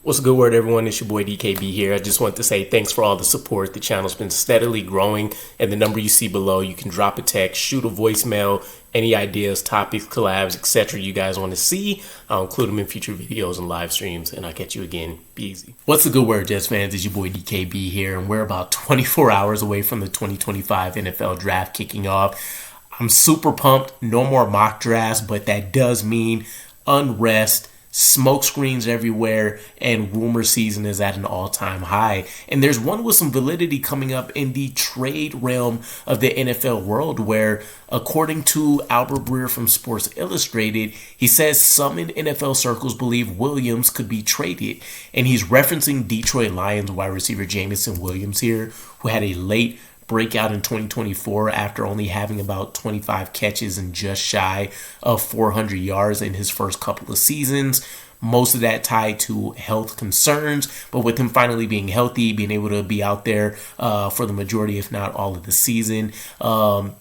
What's a good word, everyone? It's your boy DKB here. I just want to say thanks for all the support. The channel's been steadily growing, and the number you see below, you can drop a text, shoot a voicemail, any ideas, topics, collabs, etc. you guys want to see. I'll include them in future videos and live streams, and I'll catch you again. Be easy. What's a good word, Jets fans? It's your boy DKB here, and we're about 24 hours away from the 2025 NFL Draft kicking off. I'm super pumped. No more mock drafts, but that does mean unrest, smoke screens everywhere, and rumor season is at an all-time high. And there's one with some validity coming up in the trade realm of the NFL world where, according to Albert Breer from Sports Illustrated, he says some in NFL circles believe Williams could be traded. And he's referencing Detroit Lions wide receiver Jameson Williams here, who had a late breakout in 2024 after only having about 25 catches and just shy of 400 yards in his first couple of seasons. Most of that tied to health concerns, but with him finally being healthy, being able to be out there for the majority, if not all of the season,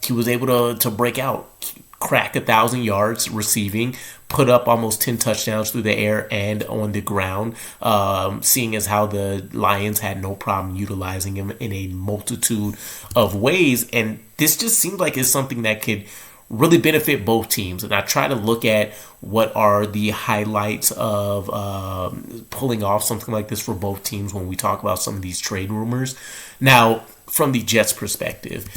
he was able to break out, crack 1,000 yards receiving, put up almost 10 touchdowns through the air and on the ground, seeing as how the Lions had no problem utilizing him in a multitude of ways. And this just seems like it's something that could really benefit both teams. And I try to look at what are the highlights of pulling off something like this for both teams when we talk about some of these trade rumors. Now, from the Jets' perspective,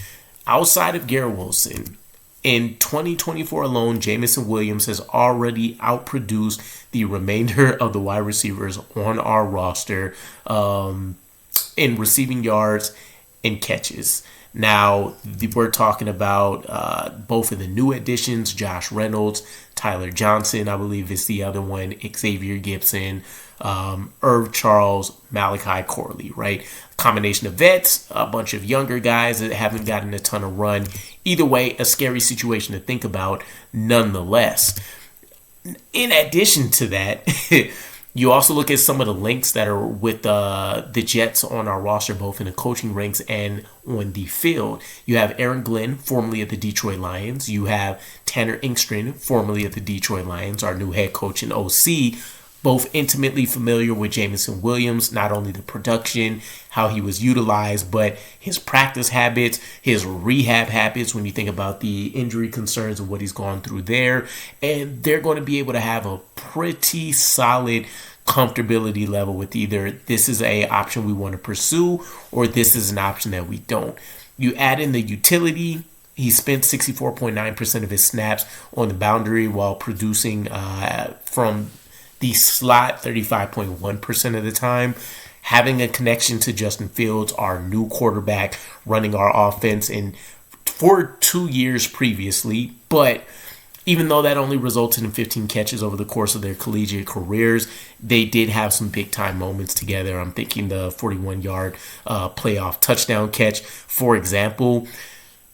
outside of Garrett Wilson, in 2024 alone, Jameson Williams has already outproduced the remainder of the wide receivers on our roster in receiving yards and catches. Now, we're talking about both of the new additions, Josh Reynolds, Tyler Johnson, I believe is the other one, Xavier Gibson, Irv Charles, Malachi Corley, right? Combination of vets, a bunch of younger guys that haven't gotten a ton of run. Either way, a scary situation to think about nonetheless. In addition to that, you also look at some of the links that are with the Jets on our roster, both in the coaching ranks and on the field. You have Aaron Glenn, formerly of the Detroit Lions. You have Tanner Engstrand, formerly of the Detroit Lions, our new head coach and OC, both intimately familiar with Jameson Williams, not only the production, how he was utilized, but his practice habits, his rehab habits when you think about the injury concerns of what he's gone through there. And they're going to be able to have a pretty solid comfortability level with either this is an option we want to pursue or this is an option that we don't. You add in the utility. He spent 64.9% of his snaps on the boundary while producing from the slot 35.1% of the time, having a connection to Justin Fields, our new quarterback running our offense for 2 years previously. But even though that only resulted in 15 catches over the course of their collegiate careers, they did have some big time moments together. I'm thinking the 41-yard playoff touchdown catch, for example.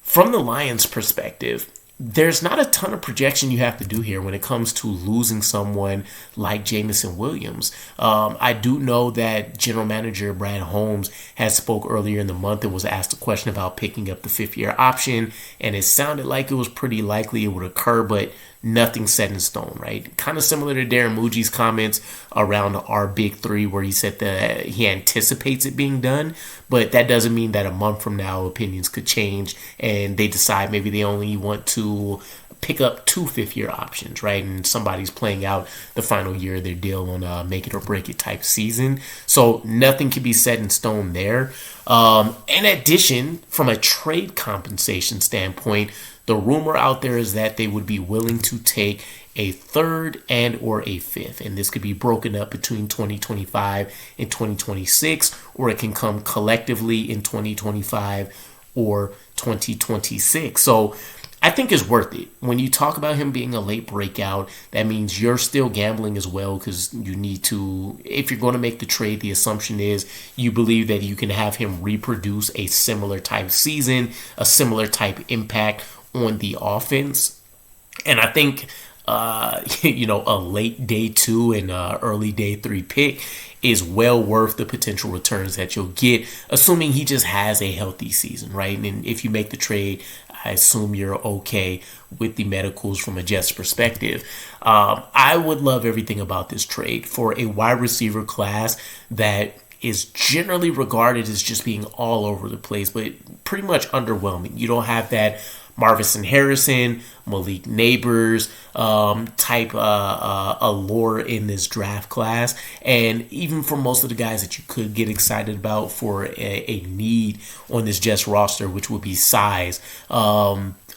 From the Lions' perspective, there's not a ton of projection you have to do here when it comes to losing someone like Jameson Williams. I do know that general manager Brad Holmes had spoke earlier in the month and was asked a question about picking up the fifth-year option, and it sounded like it was pretty likely it would occur, but nothing set in stone, right? Kind of similar to Darren Muji's comments around our big three where he said that he anticipates it being done, but that doesn't mean that a month from now opinions could change and they decide maybe they only want to pick up 2 fifth-year options, right? And somebody's playing out the final year of their deal on a make it or break it type season. So nothing can be set in stone there. In addition, from a trade compensation standpoint, the rumor out there is that they would be willing to take a third and or a fifth. And this could be broken up between 2025 and 2026, or it can come collectively in 2025 or 2026. So I think it's worth it. When you talk about him being a late breakout, that means you're still gambling as well because you need to, if you're going to make the trade, the assumption is you believe that you can have him reproduce a similar type season, a similar type impact on the offense. And I think, a late day 2 and early day 3 pick is well worth the potential returns that you'll get, assuming he just has a healthy season, right? And if you make the trade, I assume you're okay with the medicals from a Jets perspective. I would love everything about this trade for a wide receiver class that is generally regarded as just being all over the place, but pretty much underwhelming. You don't have that Marvin Harrison, Malik Neighbors type allure in this draft class. And even for most of the guys that you could get excited about for a need on this Jets roster, which would be size,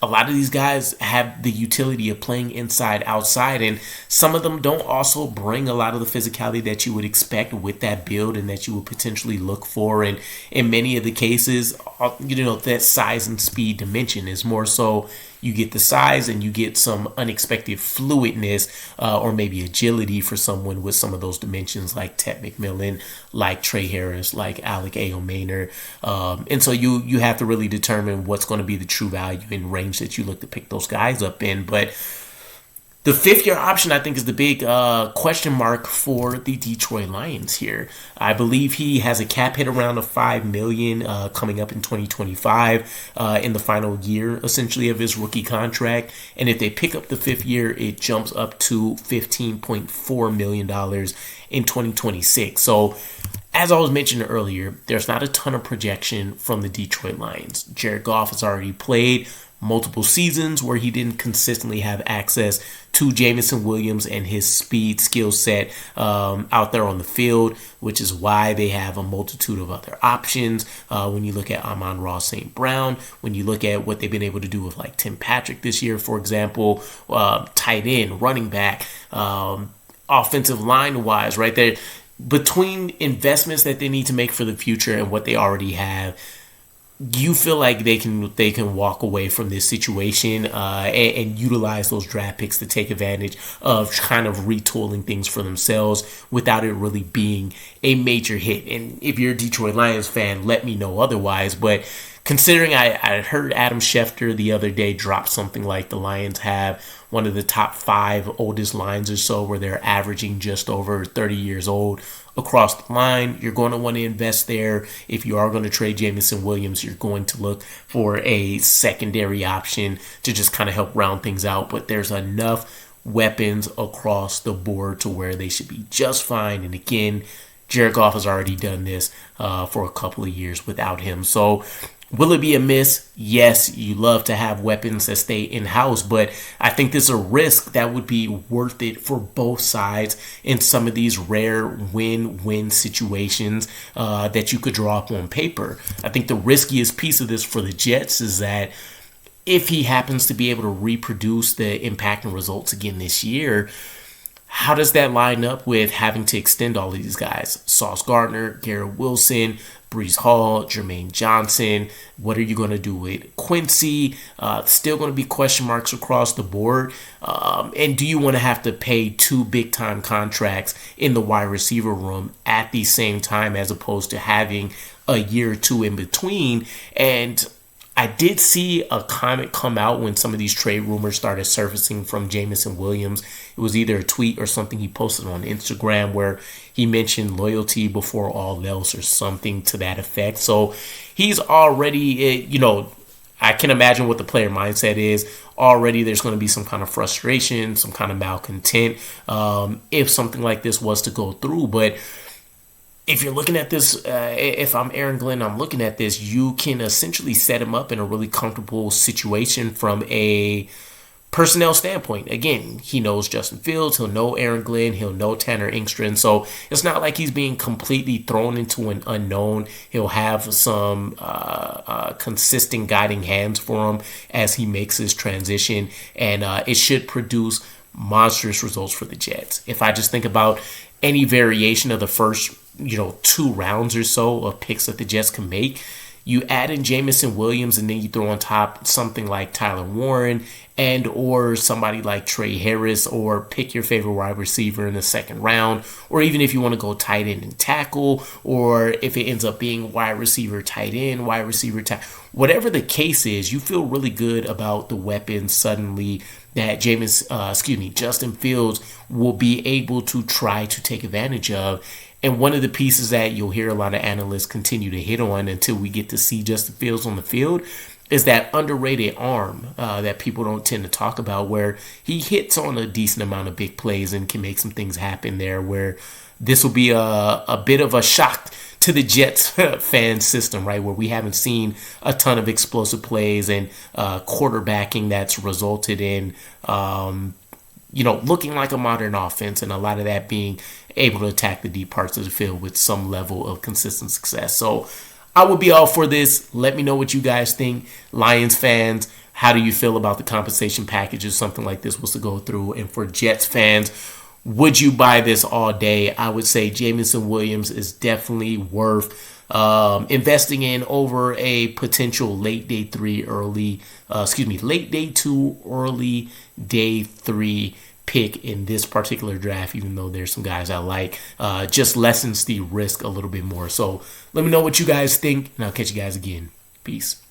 a lot of these guys have the utility of playing inside, outside, and some of them don't also bring a lot of the physicality that you would expect with that build and that you would potentially look for. And in many of the cases, that size and speed dimension is more so you get the size and you get some unexpected fluidness or maybe agility for someone with some of those dimensions like Ted McMillan, like Trey Harris, like Alec Ayomaner. And so you have to really determine what's going to be the true value and range that you look to pick those guys up in. But the fifth-year option, I think, is the big question mark for the Detroit Lions here. I believe he has a cap hit around the $5 million coming up in 2025 in the final year, essentially, of his rookie contract. And if they pick up the fifth year, it jumps up to $15.4 million in 2026. So, as I was mentioning earlier, there's not a ton of projection from the Detroit Lions. Jared Goff has already played multiple seasons where he didn't consistently have access to Jameson Williams and his speed skill set out there on the field, which is why they have a multitude of other options. When you look at Amon-Ra St. Brown, when you look at what they've been able to do with like Tim Patrick this year, for example, tight end, running back, offensive line wise, right there, between investments that they need to make for the future and what they already have, you feel like they can walk away from this situation and utilize those draft picks to take advantage of kind of retooling things for themselves without it really being a major hit. And if you're a Detroit Lions fan, let me know otherwise. But considering I heard Adam Schefter the other day drop something like the Lions have one of the top 5 oldest lines or so where they're averaging just over 30 years old across the line, you're going to want to invest there. If you are going to trade Jameson Williams, you're going to look for a secondary option to just kind of help round things out. But there's enough weapons across the board to where they should be just fine. And again, Jared Goff has already done this for a couple of years without him. So will it be a miss? Yes, you love to have weapons that stay in-house, but I think there's a risk that would be worth it for both sides in some of these rare win-win situations that you could draw up on paper. I think the riskiest piece of this for the Jets is that if he happens to be able to reproduce the impact and results again this year, how does that line up with having to extend all of these guys? Sauce Gardner, Garrett Wilson, Breece Hall, Jermaine Johnson. What are you going to do with Quincy? Still going to be question marks across the board. And do you want to have to pay 2 big-time contracts in the wide receiver room at the same time as opposed to having a year or two in between? And I did see a comment come out when some of these trade rumors started surfacing from Jameson Williams. It was either a tweet or something he posted on Instagram where he mentioned loyalty before all else or something to that effect. So he's already, I can imagine what the player mindset is. Already there's going to be some kind of frustration, some kind of malcontent if something like this was to go through. But if you're looking at this, if I'm Aaron Glenn, I'm looking at this, you can essentially set him up in a really comfortable situation from a personnel standpoint. Again, he knows Justin Fields, he'll know Aaron Glenn, he'll know Tanner Engstrand. So it's not like he's being completely thrown into an unknown. He'll have some consistent guiding hands for him as he makes his transition, and it should produce monstrous results for the Jets. If I just think about any variation of the first 2 rounds or so of picks that the Jets can make, you add in Jameson Williams and then you throw on top something like Tyler Warren and or somebody like Trey Harris, or pick your favorite wide receiver in the second round, or even if you want to go tight end and tackle, or if it ends up being wide receiver, tight end, wide receiver, whatever the case is, you feel really good about the weapons suddenly that Justin Fields will be able to try to take advantage of. And one of the pieces that you'll hear a lot of analysts continue to hit on until we get to see Justin Fields on the field is that underrated arm that people don't tend to talk about, where he hits on a decent amount of big plays and can make some things happen there, where this will be a bit of a shock to the Jets fan system, right, where we haven't seen a ton of explosive plays and quarterbacking that's resulted in, looking like a modern offense, and a lot of that being able to attack the deep parts of the field with some level of consistent success. So I would be all for this. Let me know what you guys think. Lions fans, how do you feel about the compensation package if something like this was to go through? And for Jets fans, would you buy this all day? I would say Jameson Williams is definitely worth investing in over a potential late day 2, early day 3 pick in this particular draft, even though there's some guys I like. Just lessens the risk a little bit more. So let me know what you guys think, and I'll catch you guys again. Peace.